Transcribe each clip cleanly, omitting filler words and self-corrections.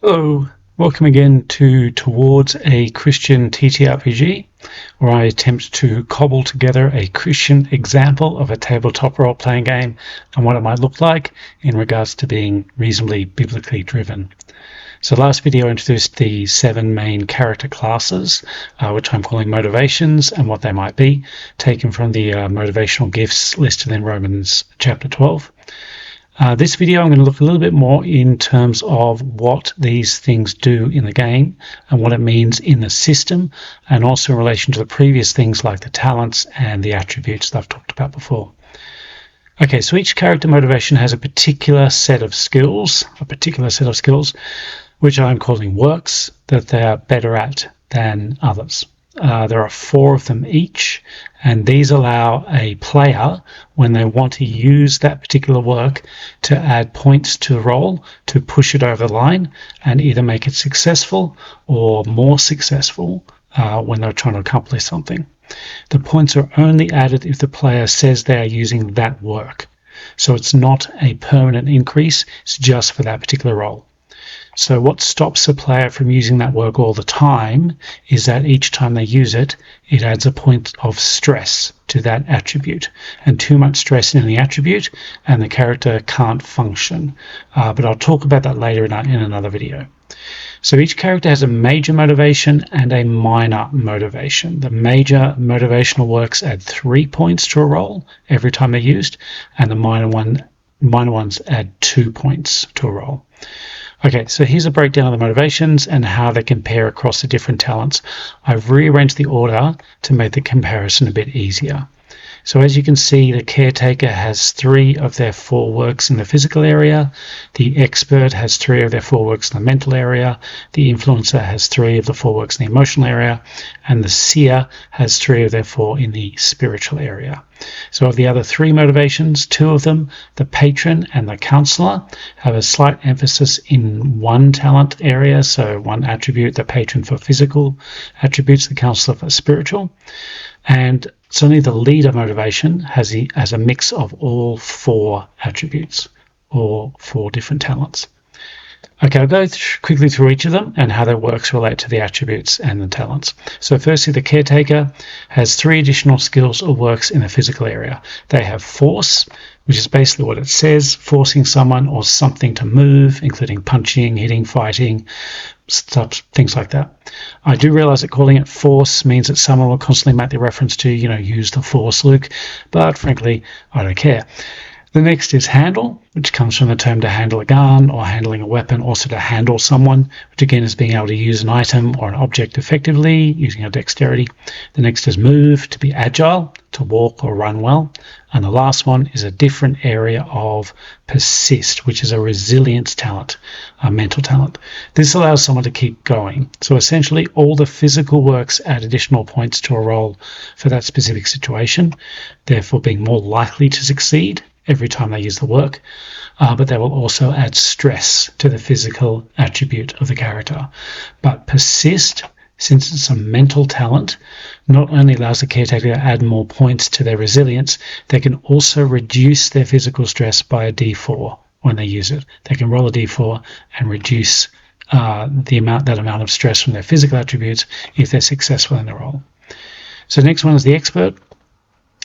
Hello, welcome again to Towards a Christian TTRPG, where I attempt to cobble together a Christian example of a tabletop role-playing game and what it might look like in regards to being reasonably biblically driven. So last video I introduced the 7 main character classes, which I'm calling motivations and what they might be, taken from the motivational gifts listed in Romans chapter 12. This video I'm going to look a little bit more in terms of what these things do in the game and what it means in the system, and also in relation to the previous things like the talents and the attributes that I've talked about before. Okay, so each character motivation has a particular set of skills, which I'm calling works, that they are better at than others. There are 4 of them each, and these allow a player, when they want to use that particular work, to add points to the roll to push it over the line and either make it successful or more successful when they're trying to accomplish something. The points are only added if the player says they are using that work. So it's not a permanent increase, it's just for that particular roll. So what stops a player from using that work all the time is that each time they use it, it adds a point of stress to that attribute. And too much stress in the attribute, and the character can't function. But I'll talk about that later in another video. So each character has a major motivation and a minor motivation. The major motivational works add 3 points to a roll every time they're used, and the minor ones add 2 points to a roll. Okay, so here's a breakdown of the motivations and how they compare across the different talents. I've rearranged the order to make the comparison a bit easier. So as you can see, the caretaker has 3 of their 4 works in the physical area, the expert has 3 of their 4 works in the mental area, the influencer has 3 of the 4 works in the emotional area, and the seer has 3 of their 4 in the spiritual area. So of the other 3 motivations, 2 of them, the patron and the counselor, have a slight emphasis in one talent area, so one attribute, the patron for physical attributes, the counselor for spiritual. And certainly the leader motivation has a mix of all 4 attributes, or 4 different talents. Okay, I'll go quickly through each of them and how their works relate to the attributes and the talents. So firstly, the caretaker has 3 additional skills or works in the physical area. They have force, which is basically what it says, forcing someone or something to move, including punching, hitting, fighting, stuff, things like that. I do realize that calling it force means that someone will constantly make the reference to, use the force, Luke, but frankly, I don't care. The next is handle, which comes from the term to handle a gun or handling a weapon, also to handle someone, which again is being able to use an item or an object effectively using our dexterity. The next is move, to be agile, to walk or run well. And the last one is a different area of persist, which is a resilience talent, a mental talent. This allows someone to keep going. So essentially all the physical works add additional points to a roll for that specific situation, therefore being more likely to succeed every time they use the work, but they will also add stress to the physical attribute of the character. But persist, since it's a mental talent, not only allows the caretaker to add more points to their resilience, they can also reduce their physical stress by a d4 when they use it. They can roll a d4 and reduce that amount of stress from their physical attributes if they're successful in the roll. So the next one is the expert.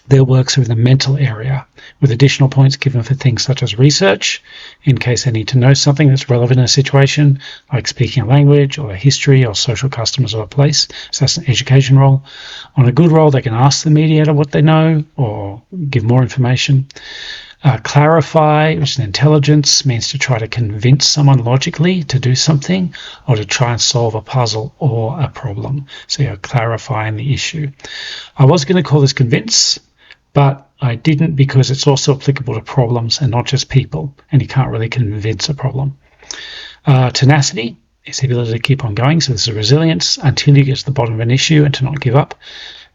Their works are in the mental area, with additional points given for things such as research, in case they need to know something that's relevant in a situation, like speaking a language or a history or social customs of a place. So that's an education role. On a good role, they can ask the mediator what they know or give more information. Clarify, which is intelligence, means to try to convince someone logically to do something or to try and solve a puzzle or a problem. So you're clarifying the issue. I was going to call this convince, but I didn't, because it's also applicable to problems and not just people, and you can't really convince a problem. Tenacity is the ability to keep on going, so this is resilience until you get to the bottom of an issue and to not give up,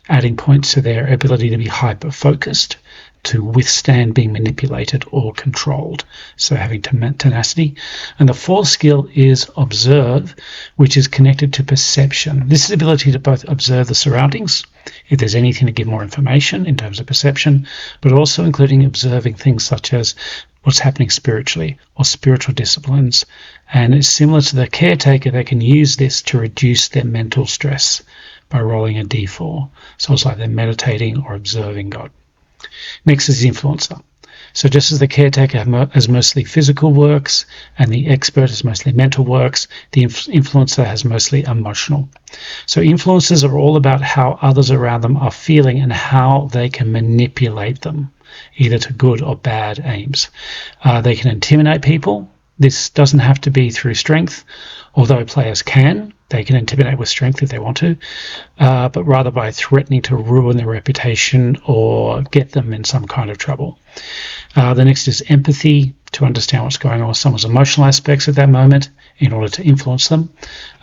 adding points to their ability to be hyper-focused to withstand being manipulated or controlled. So having tenacity. And the fourth skill is observe, which is connected to perception. This is the ability to both observe the surroundings, if there's anything to give more information in terms of perception, but also including observing things such as what's happening spiritually or spiritual disciplines. And it's similar to the caretaker. They can use this to reduce their mental stress by rolling a d4. So it's like they're meditating or observing God. Next is the influencer. So just as the caretaker has mostly physical works and the expert has mostly mental works, the influencer has mostly emotional. So influencers are all about how others around them are feeling and how they can manipulate them, either to good or bad aims. They can intimidate people. This doesn't have to be through strength, although players can. They can intimidate with strength if they want to, but rather by threatening to ruin their reputation or get them in some kind of trouble. The next is empathy, to understand what's going on with someone's emotional aspects at that moment in order to influence them.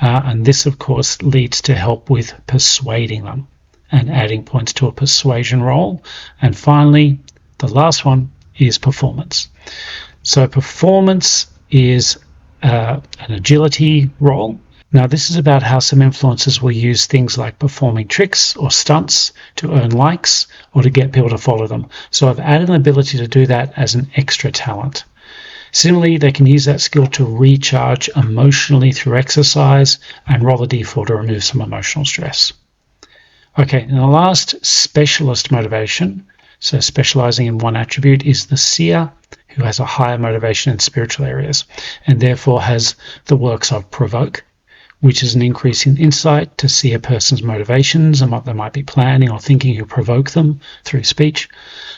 And this, of course, leads to help with persuading them and adding points to a persuasion roll. And finally, the last one is performance. So performance is an agility roll. Now, this is about how some influencers will use things like performing tricks or stunts to earn likes or to get people to follow them. So I've added an ability to do that as an extra talent. Similarly, they can use that skill to recharge emotionally through exercise and roll a d4 to remove some emotional stress. Okay, and the last specialist motivation, so specializing in one attribute, is the seer, who has a higher motivation in spiritual areas and therefore has the works of provoke, which is an increase in insight to see a person's motivations and what they might be planning or thinking who provoke them through speech.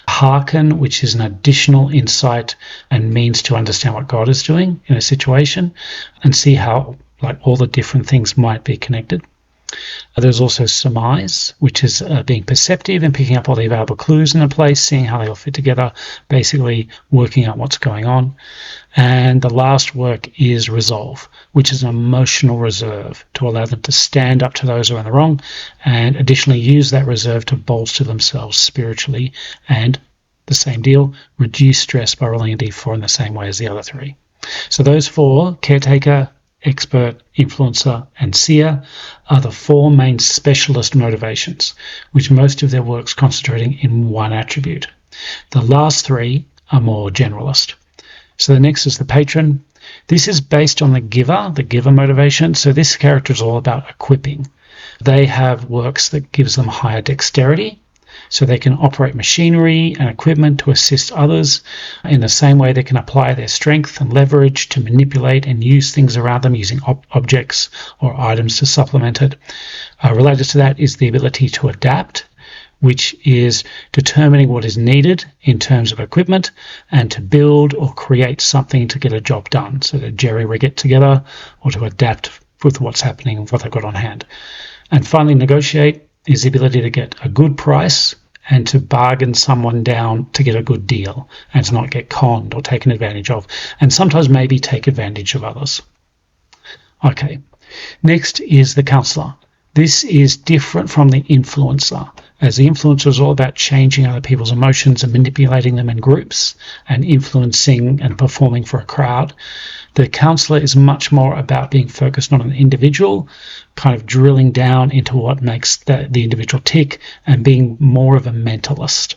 Hearken, which is an additional insight and means to understand what God is doing in a situation and see how all the different things might be connected. There's also surmise, which is being perceptive and picking up all the available clues in a place, seeing how they all fit together, basically working out what's going on. And the last work is resolve, which is an emotional reserve to allow them to stand up to those who are in the wrong and additionally use that reserve to bolster themselves spiritually and, the same deal, reduce stress by rolling a d4 in the same way as the other three. So those four, caretaker, expert, influencer, and seer, are the four main specialist motivations, which most of their work's concentrating in one attribute. The last three are more generalist. So the next is the patron. This is based on the giver motivation. So this character is all about equipping. They have works that gives them higher dexterity, so they can operate machinery and equipment to assist others. In the same way, they can apply their strength and leverage to manipulate and use things around them using objects or items to supplement it. Related to that is the ability to adapt, which is determining what is needed in terms of equipment and to build or create something to get a job done. So to jerry-rig it together or to adapt with what's happening and what they've got on hand. And finally, negotiate is the ability to get a good price and to bargain someone down to get a good deal and to not get conned or taken advantage of, and sometimes maybe take advantage of others. Okay, next is the counselor. This is different from the influencer, as the influencer is all about changing other people's emotions and manipulating them in groups and influencing and performing for a crowd. The counselor is much more about being focused on an individual, kind of drilling down into what makes the individual tick and being more of a mentalist.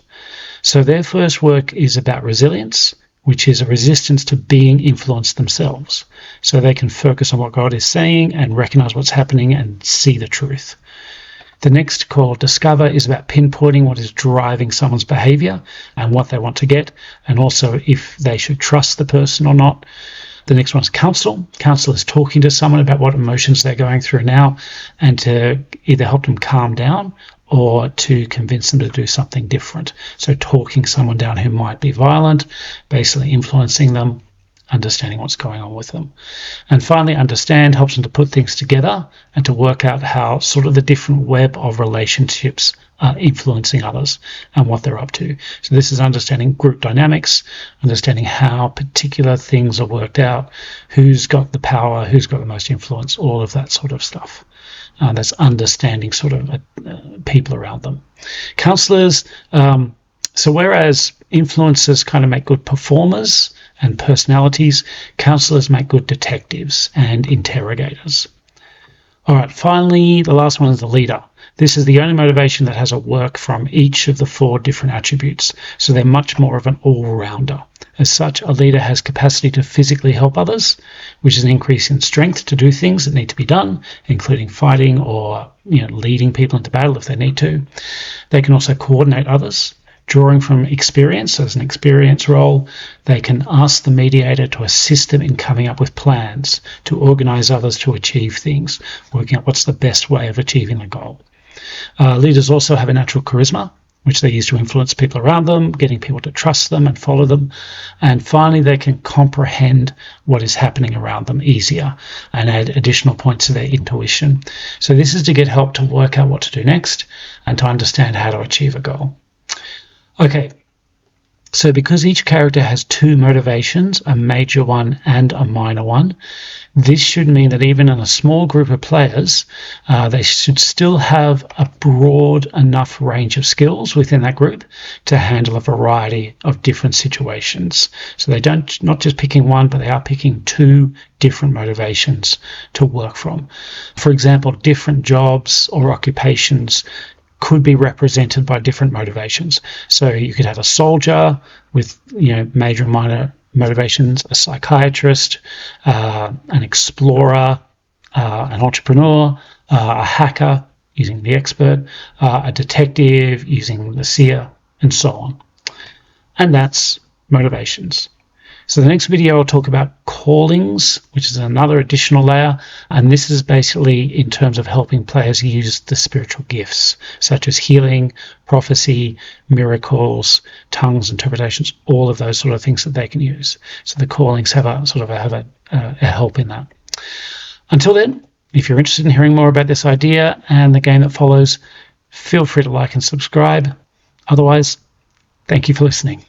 So their first work is about resilience, which is a resistance to being influenced themselves. So they can focus on what God is saying and recognize what's happening and see the truth. The next, called Discover, is about pinpointing what is driving someone's behavior and what they want to get, and also if they should trust the person or not. The next one is Counsel. Counsel is talking to someone about what emotions they're going through now and to either help them calm down or to convince them to do something different. So talking someone down who might be violent, basically influencing them, understanding what's going on with them. And finally, Understand helps them to put things together and to work out how sort of the different web of relationships are influencing others and what they're up to. So this is understanding group dynamics, understanding how particular things are worked out, who's got the power, who's got the most influence, all of that sort of stuff. That's understanding sort of people around them. Counselors So whereas influencers kind of make good performers and personalities, counselors make good detectives and interrogators. All right, finally, the last one is the leader. This is the only motivation that has a work from each of the 4 different attributes, so they're much more of an all-rounder. As such, a leader has capacity to physically help others, which is an increase in strength to do things that need to be done, including fighting or leading people into battle if they need to. They can also coordinate others. Drawing from experience, as an experience role, they can ask the mediator to assist them in coming up with plans, to organize others to achieve things, working out what's the best way of achieving the goal. Leaders also have a natural charisma, which they use to influence people around them, getting people to trust them and follow them. And finally, they can comprehend what is happening around them easier and add additional points to their intuition. So this is to get help to work out what to do next and to understand how to achieve a goal. Okay, so because each character has 2 motivations, a major one and a minor one, this should mean that even in a small group of players, they should still have a broad enough range of skills within that group to handle a variety of different situations. So they not just picking one, but they are picking 2 different motivations to work from. For example, different jobs or occupations could be represented by different motivations. So you could have a soldier with major and minor motivations, a psychiatrist, an explorer, an entrepreneur, a hacker using the expert, a detective using the seer, and so on. And that's motivations. So the next video I'll talk about callings, which is another additional layer, and this is basically in terms of helping players use the spiritual gifts, such as healing, prophecy, miracles, tongues, interpretations, all of those sort of things that they can use. So the callings have a help in that. Until then, if you're interested in hearing more about this idea and the game that follows, feel free to like and subscribe. Otherwise, thank you for listening.